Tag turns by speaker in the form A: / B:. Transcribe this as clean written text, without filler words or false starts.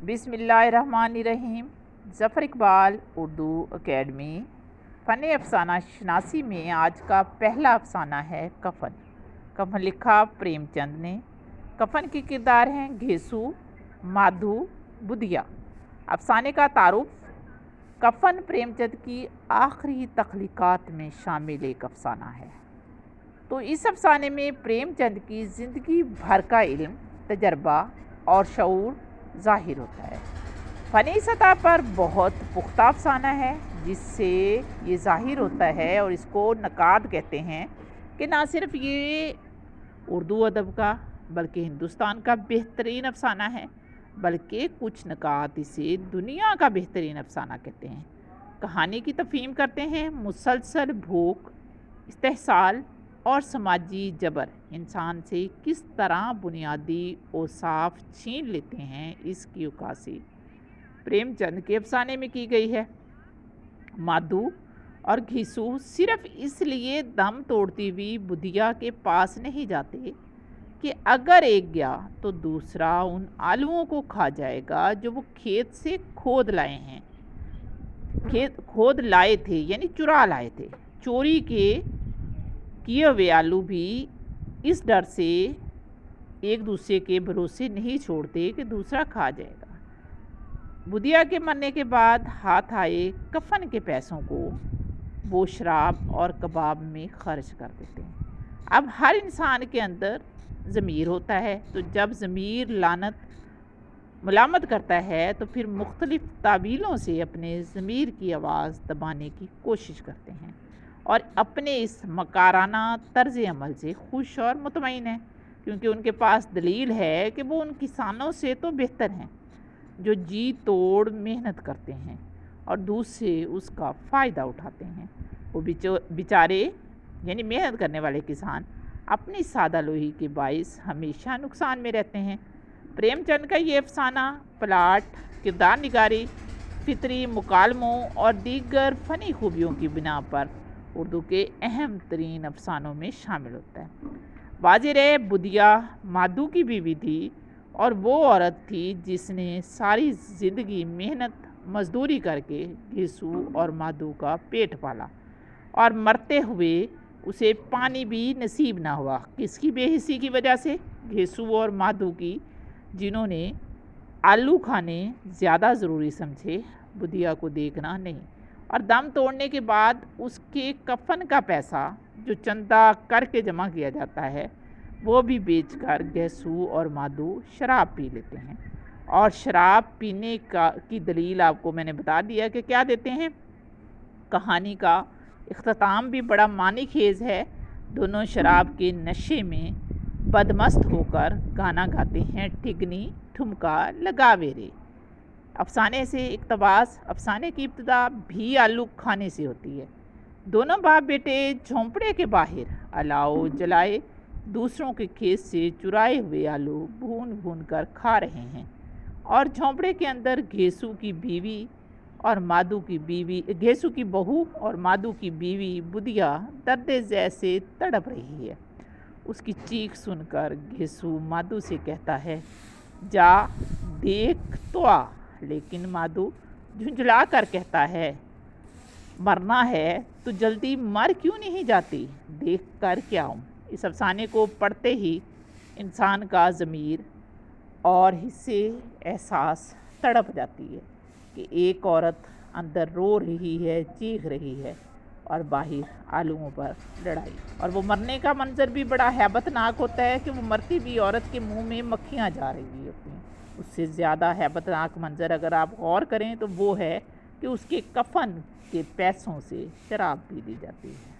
A: بسم اللہ الرحمن الرحیم۔ ظفر اقبال اردو اکیڈمی فن افسانہ شناسی میں آج کا پہلا افسانہ ہے کفن۔ کفن لکھا پریم چند نے۔ کفن کے کردار ہیں گھیسو، مادھو، بدھیا۔ افسانے کا تعارف۔ کفن پریم چند کی آخری تخلیقات میں شامل ایک افسانہ ہے۔ تو اس افسانے میں پریم چند کی زندگی بھر کا علم، تجربہ اور شعور ظاہر ہوتا ہے۔ فنی سطح پر بہت پختہ افسانہ ہے، جس سے یہ ظاہر ہوتا ہے اور اس کو نقاد کہتے ہیں کہ نہ صرف یہ اردو ادب کا بلکہ ہندوستان کا بہترین افسانہ ہے، بلکہ کچھ نقاد اسے دنیا کا بہترین افسانہ کہتے ہیں۔ کہانی کی تفہیم کرتے ہیں مسلسل بھوک، استحصال اور سماجی جبر انسان سے کس طرح بنیادی اوصاف چھین لیتے ہیں، اس کی عکاسی پریم چند کے افسانے میں کی گئی ہے۔ مادھو اور گھیسو صرف اس لیے دم توڑتی ہوئی بدھیا کے پاس نہیں جاتے کہ اگر ایک گیا تو دوسرا ان آلوؤں کو کھا جائے گا جو وہ کھیت سے کھود لائے ہیں، کھود لائے تھے یعنی چرا لائے تھے۔ چوری کے کیے ہوئے آلو بھی اس ڈر سے ایک دوسرے کے بھروسے نہیں چھوڑتے کہ دوسرا کھا جائے گا۔ بدھیا کے مرنے کے بعد ہاتھ آئے کفن کے پیسوں کو وہ شراب اور کباب میں خرچ کر دیتے ہیں۔ اب ہر انسان کے اندر ضمیر ہوتا ہے، تو جب ضمیر ملامت کرتا ہے تو پھر مختلف تعویلوں سے اپنے ضمیر کی آواز دبانے کی کوشش کرتے ہیں، اور اپنے اس مکارانہ طرز عمل سے خوش اور مطمئن ہیں، کیونکہ ان کے پاس دلیل ہے کہ وہ ان کسانوں سے تو بہتر ہیں جو جی توڑ محنت کرتے ہیں اور دوسرے اس کا فائدہ اٹھاتے ہیں۔ وہ بیچارے یعنی محنت کرنے والے کسان اپنی سادہ لوہی کے باعث ہمیشہ نقصان میں رہتے ہیں۔ پریم چند کا یہ افسانہ پلاٹ، کردار نگاری، فطری مکالموں اور دیگر فنی خوبیوں کی بنا پر اردو کے اہم ترین افسانوں میں شامل ہوتا ہے۔ واضح رہے بدھیا مادھو کی بیوی تھی، اور وہ عورت تھی جس نے ساری زندگی محنت مزدوری کر کے گھیسو اور مادھو کا پیٹ پالا، اور مرتے ہوئے اسے پانی بھی نصیب نہ ہوا۔ کس کی بے حسی کی وجہ سے؟ گھیسو اور مادھو کی، جنہوں نے آلو کھانے زیادہ ضروری سمجھے، بدھیا کو دیکھنا نہیں۔ اور دم توڑنے کے بعد اس کے کفن کا پیسہ جو چندہ کر کے جمع کیا جاتا ہے، وہ بھی بیچ کر گھیسو اور مادھو شراب پی لیتے ہیں۔ اور شراب پینے کی دلیل آپ کو میں نے بتا دیا کہ کیا دیتے ہیں۔ کہانی کا اختتام بھی بڑا معنی خیز ہے۔ دونوں شراب کے نشے میں بدمست ہو کر گانا گاتے ہیں، ٹھگنی ٹھمکا لگاوے رے۔ افسانے سے اقتباس۔ افسانے کی ابتدا بھی آلو کھانے سے ہوتی ہے۔ دونوں باپ بیٹے جھونپڑے کے باہر الاؤ جلائے دوسروں کے کھیت سے چرائے ہوئے آلو بھون بھون کر کھا رہے ہیں، اور جھونپڑے کے اندر گھیسو کی بہو اور مادھو کی بیوی بدھیا درد ذیل سے تڑپ رہی ہے۔ اس کی چیخ سن کر گھیسو مادھو سے کہتا ہے، جا دیکھ تو آ، لیکن مادھو جھنجھلا کر کہتا ہے، مرنا ہے تو جلدی مر کیوں نہیں جاتی، دیکھ کر کیا آؤں۔ اس افسانے کو پڑھتے ہی انسان کا ضمیر اور حصے احساس تڑپ جاتی ہے کہ ایک عورت اندر رو رہی ہے، چیخ رہی ہے، اور باہر آلوؤں پر لڑائی۔ اور وہ مرنے کا منظر بھی بڑا ہیبت ناک ہوتا ہے کہ وہ مرتی بھی عورت کے منہ میں مکھیاں جا رہی ہوتی ہیں۔ اس سے زیادہ ہیبت ناک منظر اگر آپ غور کریں تو وہ ہے کہ اس کے کفن کے پیسوں سے شراب پی لی جاتی ہے۔